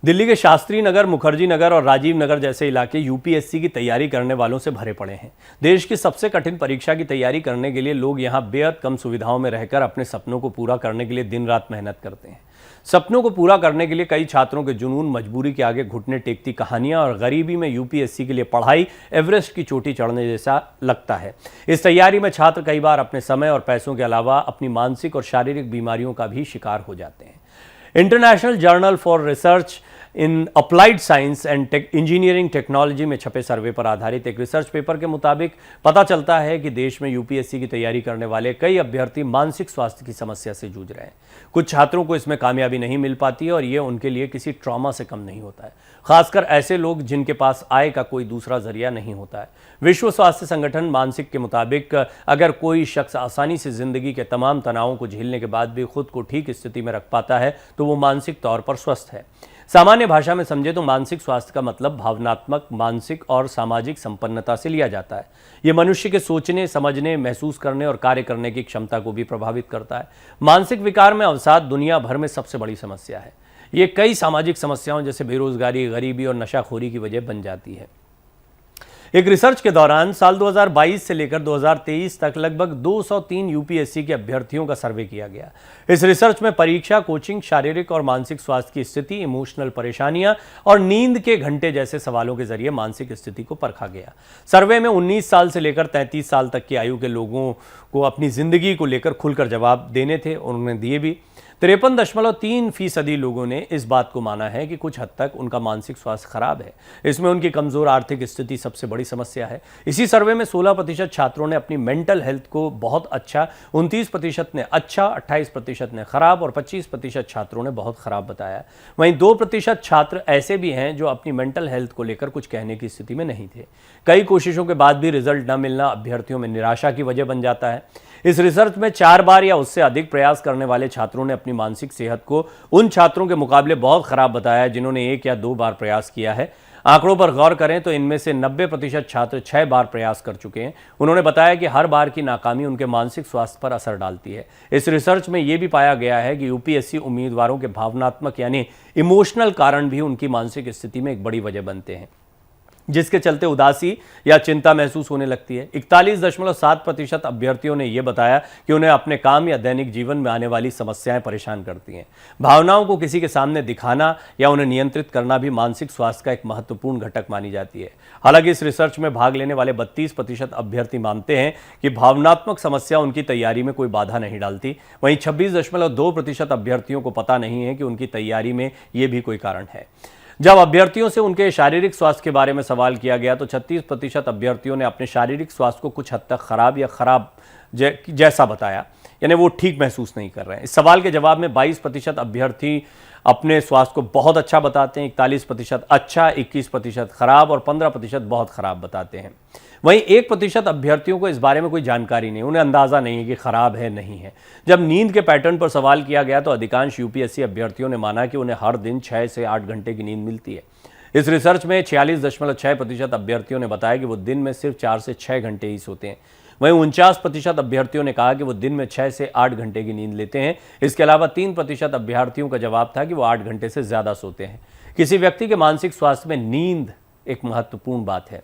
दिल्ली के शास्त्री नगर, मुखर्जी नगर और राजीव नगर जैसे इलाके यूपीएससी की तैयारी करने वालों से भरे पड़े हैं। देश की सबसे कठिन परीक्षा की तैयारी करने के लिए लोग यहां बेहद कम सुविधाओं में रहकर अपने सपनों को पूरा करने के लिए दिन रात मेहनत करते हैं। सपनों को पूरा करने के लिए कई छात्रों के जुनून, मजबूरी के आगे घुटने टेकती कहानियां और गरीबी में यूपीएससी के लिए पढ़ाई एवरेस्ट की चोटी चढ़ने जैसा लगता है। इस तैयारी में छात्र कई बार अपने समय और पैसों के अलावा अपनी मानसिक और शारीरिक बीमारियों का भी शिकार हो जाते हैं। International journal for research in applied science and engineering technology में छपे सर्वे पर आधारित एक रिसर्च पेपर के मुताबिक पता चलता है कि देश में यूपीएससी की तैयारी करने वाले कई अभ्यर्थी मानसिक स्वास्थ्य की समस्या से जूझ रहे हैं। कुछ छात्रों को इसमें कामयाबी नहीं मिल पाती है और ये उनके लिए किसी ट्रॉमा से कम नहीं होता है, खासकर ऐसे लोग जिनके पास आय का कोई दूसरा जरिया नहीं होता है। विश्व स्वास्थ्य संगठन मानसिक के मुताबिक अगर कोई शख्स आसानी से जिंदगी के तमाम तनावों को झेलने के बाद भी खुद को ठीक स्थिति में रख पाता है तो वो मानसिक तौर पर स्वस्थ है। सामान्य भाषा में समझे तो मानसिक स्वास्थ्य का मतलब भावनात्मक, मानसिक और सामाजिक संपन्नता से लिया जाता है। यह मनुष्य के सोचने, समझने, महसूस करने और कार्य करने की क्षमता को भी प्रभावित करता है। मानसिक विकार में अवसाद दुनिया भर में सबसे बड़ी समस्या है। ये कई सामाजिक समस्याओं जैसे बेरोजगारी, गरीबी और नशाखोरी की वजह बन जाती है। एक रिसर्च के दौरान साल 2022 से लेकर 2023 तक लगभग 203 यूपीएससी के अभ्यर्थियों का सर्वे किया गया। इस रिसर्च में परीक्षा, कोचिंग, शारीरिक और मानसिक स्वास्थ्य की स्थिति, इमोशनल परेशानियां और नींद के घंटे जैसे सवालों के जरिए मानसिक स्थिति को परखा गया। सर्वे में 19 साल से लेकर 33 साल तक की आयु के लोगों को अपनी जिंदगी को लेकर खुलकर जवाब देने थे, उन्होंने दिए भी। 53.3% लोगों ने इस बात को माना है कि कुछ हद तक उनका मानसिक स्वास्थ्य खराब है। इसमें उनकी कमजोर आर्थिक स्थिति सबसे बड़ी समस्या है। इसी सर्वे में 16% छात्रों ने अपनी मेंटल हेल्थ को बहुत अच्छा, 29% ने अच्छा, 28% ने खराब और 25% छात्रों ने बहुत खराब बताया। वहीं 2% छात्र ऐसे भी हैं जो अपनी मेंटल हेल्थ को लेकर कुछ कहने की स्थिति में नहीं थे। कई कोशिशों के बाद भी रिजल्ट न मिलना अभ्यर्थियों में निराशा की वजह बन जाता है। इस रिसर्च में 4 बार या उससे अधिक प्रयास करने वाले छात्रों ने अपनी मानसिक सेहत को उन छात्रों के मुकाबले बहुत खराब बताया जिन्होंने 1 या 2 बार प्रयास किया है। आंकड़ों पर गौर करें तो इनमें से 90% छात्र 6 बार प्रयास कर चुके हैं। उन्होंने बताया कि हर बार की नाकामी उनके मानसिक स्वास्थ्य पर असर डालती है। इस रिसर्च में यह भी पाया गया है कि यूपीएससी उम्मीदवारों के भावनात्मक यानी इमोशनल कारण भी उनकी मानसिक स्थिति में एक बड़ी वजह बनते हैं, जिसके चलते उदासी या चिंता महसूस होने लगती है। 41.7% अभ्यर्थियों ने यह बताया कि उन्हें अपने काम या दैनिक जीवन में आने वाली समस्याएं परेशान करती हैं। भावनाओं को किसी के सामने दिखाना या उन्हें नियंत्रित करना भी मानसिक स्वास्थ्य का एक महत्वपूर्ण घटक मानी जाती है। हालांकि इस रिसर्च में भाग लेने वाले 32% अभ्यर्थी मानते हैं कि भावनात्मक समस्या उनकी तैयारी में कोई बाधा नहीं डालती। वहीं 26.2% अभ्यर्थियों को पता नहीं है कि उनकी तैयारी में यह भी कोई कारण है। जब अभ्यर्थियों से उनके शारीरिक स्वास्थ्य के बारे में सवाल किया गया तो 36% अभ्यर्थियों ने अपने शारीरिक स्वास्थ्य को कुछ हद तक खराब या खराब जैसा बताया, यानी वो ठीक महसूस नहीं कर रहे हैं। इस सवाल के जवाब में 22% अभ्यर्थी अपने स्वास्थ्य को बहुत अच्छा बताते हैं, 41% अच्छा, 21% खराब और 15% बहुत खराब बताते हैं। वहीं 1% अभ्यर्थियों को इस बारे में कोई जानकारी नहीं, उन्हें अंदाजा नहीं है कि खराब है नहीं है। जब नींद के पैटर्न पर सवाल किया गया तो अधिकांश यूपीएससी अभ्यर्थियों ने माना कि उन्हें हर दिन 6 से 8 घंटे की नींद मिलती है। इस रिसर्च में 46.6% अभ्यर्थियों ने बताया कि वो दिन में सिर्फ 4 से 6 घंटे ही सोते हैं। वहीं 49% अभ्यर्थियों ने कहा कि वो दिन में 6 से 8 घंटे की नींद लेते हैं। इसके अलावा 3% अभ्यर्थियों का जवाब था कि वो 8 घंटे से ज्यादा सोते हैं। किसी व्यक्ति के मानसिक स्वास्थ्य में नींद एक महत्वपूर्ण बात है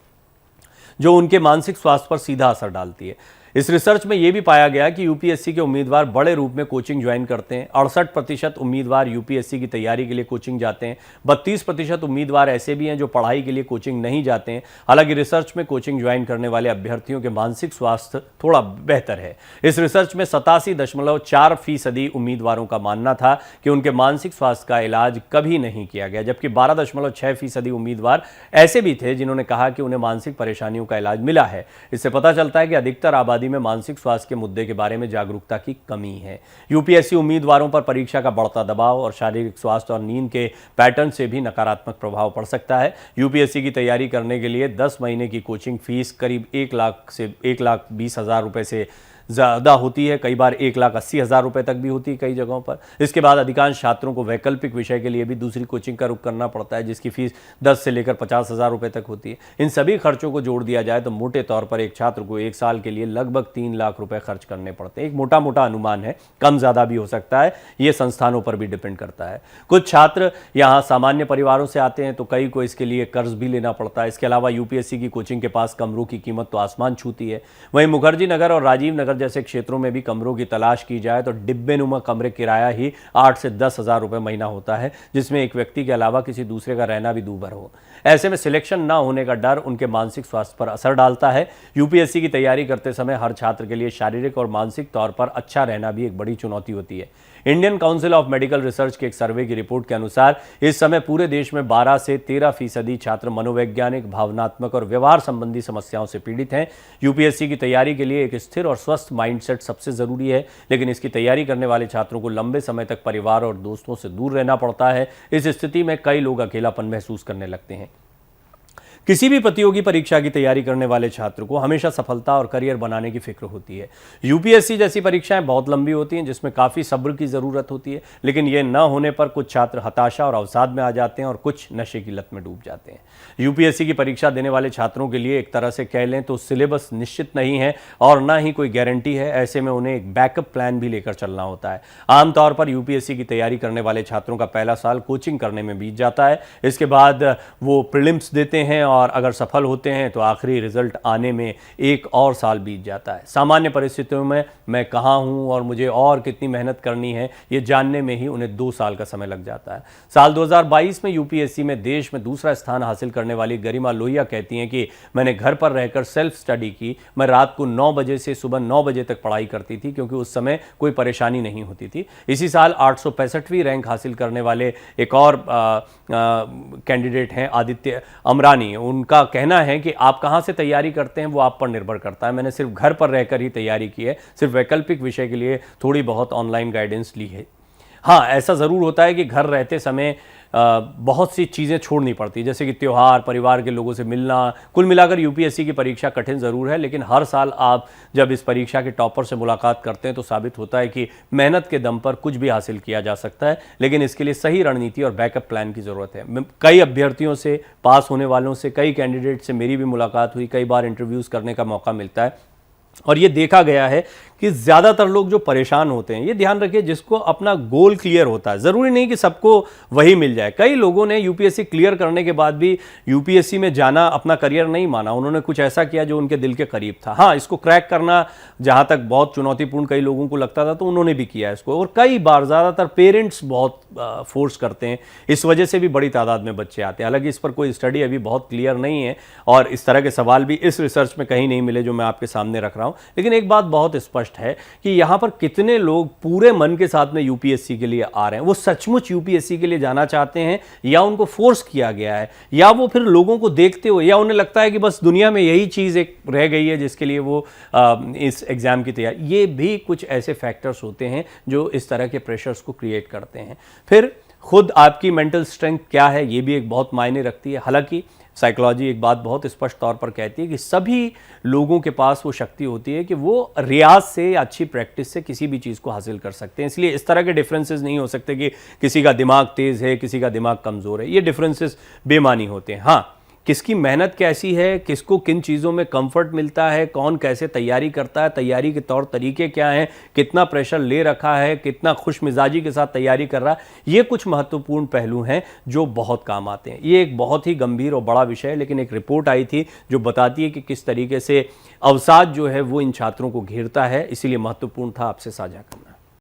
जो उनके मानसिक स्वास्थ्य पर सीधा असर डालती है। इस रिसर्च में यह भी पाया गया कि यूपीएससी के उम्मीदवार बड़े रूप में कोचिंग ज्वाइन करते हैं। 68% उम्मीदवार यूपीएससी की तैयारी के लिए कोचिंग जाते हैं। 32% उम्मीदवार ऐसे भी हैं जो पढ़ाई के लिए कोचिंग नहीं जाते हैं। हालांकि रिसर्च में कोचिंग ज्वाइन करने वाले अभ्यर्थियों के मानसिक स्वास्थ्य थोड़ा बेहतर है। इस रिसर्च में 87.4% उम्मीदवारों का मानना था कि उनके मानसिक स्वास्थ्य का इलाज कभी नहीं किया गया, जबकि 12.6% उम्मीदवार ऐसे भी थे जिन्होंने कहा कि उन्हें मानसिक परेशानियों का इलाज मिला है। इससे पता चलता है कि अधिकतर आबादी में मानसिक स्वास्थ्य के मुद्दे के बारे में जागरूकता की कमी है। यूपीएससी उम्मीदवारों पर परीक्षा का बढ़ता दबाव और शारीरिक स्वास्थ्य और नींद के पैटर्न से भी नकारात्मक प्रभाव पड़ सकता है। यूपीएससी की तैयारी करने के लिए 10 महीने की कोचिंग फीस करीब 1 लाख से 1,20,000 रुपए से ज़्यादा होती है, कई बार 1,80,000 रुपये तक भी होती है कई जगहों पर। इसके बाद अधिकांश छात्रों को वैकल्पिक विषय के लिए भी दूसरी कोचिंग का रुख करना पड़ता है, जिसकी फीस 10 से लेकर 50,000 रुपये तक होती है। इन सभी खर्चों को जोड़ दिया जाए तो मोटे तौर पर एक छात्र को 1 साल के लिए लगभग 3 लाख रुपए खर्च करने पड़ते हैं। एक मोटा मोटा अनुमान है, कम ज़्यादा भी हो सकता है, ये संस्थानों पर भी डिपेंड करता है। कुछ छात्र यहाँ सामान्य परिवारों से आते हैं तो कई को इसके लिए कर्ज भी लेना पड़ता है। इसके अलावा यूपीएससी की कोचिंग के पास कमरों की कीमत तो आसमान छूती है। वहीं मुखर्जी नगर और राजीव नगर जैसे क्षेत्रों में भी कमरों की तलाश की जाए तो डिब्बेनुमा कमरे किराया ही 8 से 10,000 रुपये महीना होता है, जिसमें एक व्यक्ति के अलावा किसी दूसरे का रहना भी दूभर हो। ऐसे में सिलेक्शन ना होने का डर उनके मानसिक स्वास्थ्य पर असर डालता है। यूपीएससी की तैयारी करते समय हर छात्र के लिए शारीरिक और मानसिक तौर पर अच्छा रहना भी एक बड़ी चुनौती होती है। Indian council of medical research के एक सर्वे की रिपोर्ट के अनुसार इस समय पूरे देश में 12 से 13% छात्र मनोवैज्ञानिक, भावनात्मक और व्यवहार संबंधी समस्याओं से पीड़ित हैं। यूपीएससी की तैयारी के लिए एक स्थिर और स्वस्थ माइंडसेट सबसे जरूरी है, लेकिन इसकी तैयारी करने वाले छात्रों को लंबे समय तक परिवार और दोस्तों से दूर रहना पड़ता है। इस स्थिति में कई लोग अकेलापन महसूस करने लगते हैं। किसी भी प्रतियोगी परीक्षा की तैयारी करने वाले छात्र को हमेशा सफलता और करियर बनाने की फिक्र होती है। यूपीएससी जैसी परीक्षाएं बहुत लंबी होती हैं, जिसमें काफ़ी सब्र की ज़रूरत होती है, लेकिन यह न होने पर कुछ छात्र हताशा और अवसाद में आ जाते हैं और कुछ नशे की लत में डूब जाते हैं। यूपीएससी की परीक्षा देने वाले छात्रों के लिए एक तरह से कह लें तो सिलेबस निश्चित नहीं है और ना ही कोई गारंटी है। ऐसे में उन्हें एक बैकअप प्लान भी लेकर चलना होता है। आमतौर पर यूपीएससी की तैयारी करने वाले छात्रों का पहला साल कोचिंग करने में बीत जाता है। इसके बाद वो प्रीलिम्स देते हैं और अगर सफल होते हैं तो आखिरी रिजल्ट आने में एक और साल बीत जाता है। सामान्य परिस्थितियों में मैं कहाँ हूँ और मुझे और कितनी मेहनत करनी है, ये जानने में ही उन्हें 2 साल का समय लग जाता है। साल 2022 में यूपीएससी में देश में दूसरा स्थान हासिल करने वाली गरिमा लोहिया कहती हैं कि मैंने घर पर रहकर सेल्फ स्टडी की। मैं रात को 9 बजे से सुबह 9 बजे तक पढ़ाई करती थी, क्योंकि उस समय कोई परेशानी नहीं होती थी। इसी साल 865वीं रैंक हासिल करने वाले एक और कैंडिडेट हैं आदित्य अमरानी। उनका कहना है कि आप कहां से तैयारी करते हैं वो आप पर निर्भर करता है। मैंने सिर्फ घर पर रहकर ही तैयारी की है, सिर्फ वैकल्पिक विषय के लिए थोड़ी बहुत ऑनलाइन गाइडेंस ली है। हाँ, ऐसा ज़रूर होता है कि घर रहते समय बहुत सी चीज़ें छोड़नी पड़ती, जैसे कि त्यौहार, परिवार के लोगों से मिलना। कुल मिलाकर यूपीएससी की परीक्षा कठिन ज़रूर है, लेकिन हर साल आप जब इस परीक्षा के टॉपर से मुलाकात करते हैं तो साबित होता है कि मेहनत के दम पर कुछ भी हासिल किया जा सकता है, लेकिन इसके लिए सही रणनीति और बैकअप प्लान की ज़रूरत है। कई अभ्यर्थियों से, पास होने वालों से, कई कैंडिडेट से मेरी भी मुलाकात हुई, कई बार इंटरव्यूज़ करने का मौका मिलता है और ये देखा गया है कि ज़्यादातर लोग जो परेशान होते हैं, ये ध्यान रखिए, जिसको अपना गोल क्लियर होता है, ज़रूरी नहीं कि सबको वही मिल जाए। कई लोगों ने यूपीएससी क्लियर करने के बाद भी यूपीएससी में जाना अपना करियर नहीं माना। उन्होंने कुछ ऐसा किया जो उनके दिल के करीब था। हाँ, इसको क्रैक करना जहाँ तक बहुत चुनौतीपूर्ण कई लोगों को लगता था तो उन्होंने भी किया इसको, और कई बार ज़्यादातर पेरेंट्स बहुत फोर्स करते हैं। इस वजह से भी बड़ी तादाद में बच्चे आते हैं। हालांकि इस पर कोई स्टडी अभी बहुत क्लियर नहीं है और इस तरह के सवाल भी इस रिसर्च में कहीं नहीं मिले जो मैं आपके सामने रख रहा हूँ। लेकिन एक बात बहुत स्पष्ट है कि यहां पर कितने लोग पूरे मन के साथ में यूपीएससी के लिए आ रहे हैं। वो सचमुच यूपीएससी के लिए जाना चाहते हैं या उनको फोर्स किया गया है, या वो फिर लोगों को देखते हुए, या उन्हें लगता है कि बस दुनिया में यही चीज़ एक रह गई है जिसके लिए वो इस एग्ज़ाम की तैयारी। ये भी कुछ ऐसे फैक्टर्स होते हैं जो इस तरह के प्रेशर्स को क्रिएट करते हैं। फिर खुद आपकी मेंटल स्ट्रेंथ क्या है, ये भी एक बहुत मायने रखती है। हालांकि साइकोलॉजी एक बात बहुत स्पष्ट तौर पर कहती है कि सभी लोगों के पास वो शक्ति होती है कि वो रियाज से या अच्छी प्रैक्टिस से किसी भी चीज़ को हासिल कर सकते हैं। इसलिए इस तरह के डिफरेंसेस नहीं हो सकते कि किसी का दिमाग तेज़ है, किसी का दिमाग कमज़ोर है। ये डिफरेंसेस बेमानी होते हैं। हाँ, किसकी मेहनत कैसी है, किसको किन चीज़ों में कंफर्ट मिलता है, कौन कैसे तैयारी करता है, तैयारी के तौर तरीके क्या हैं, कितना प्रेशर ले रखा है, कितना खुश मिजाजी के साथ तैयारी कर रहा है, ये कुछ महत्वपूर्ण पहलू हैं जो बहुत काम आते हैं। ये एक बहुत ही गंभीर और बड़ा विषय है, लेकिन एक रिपोर्ट आई थी जो बताती है कि किस तरीके से अवसाद जो है वो इन छात्रों को घेरता है। इसीलिए महत्वपूर्ण था आपसे साझा करना।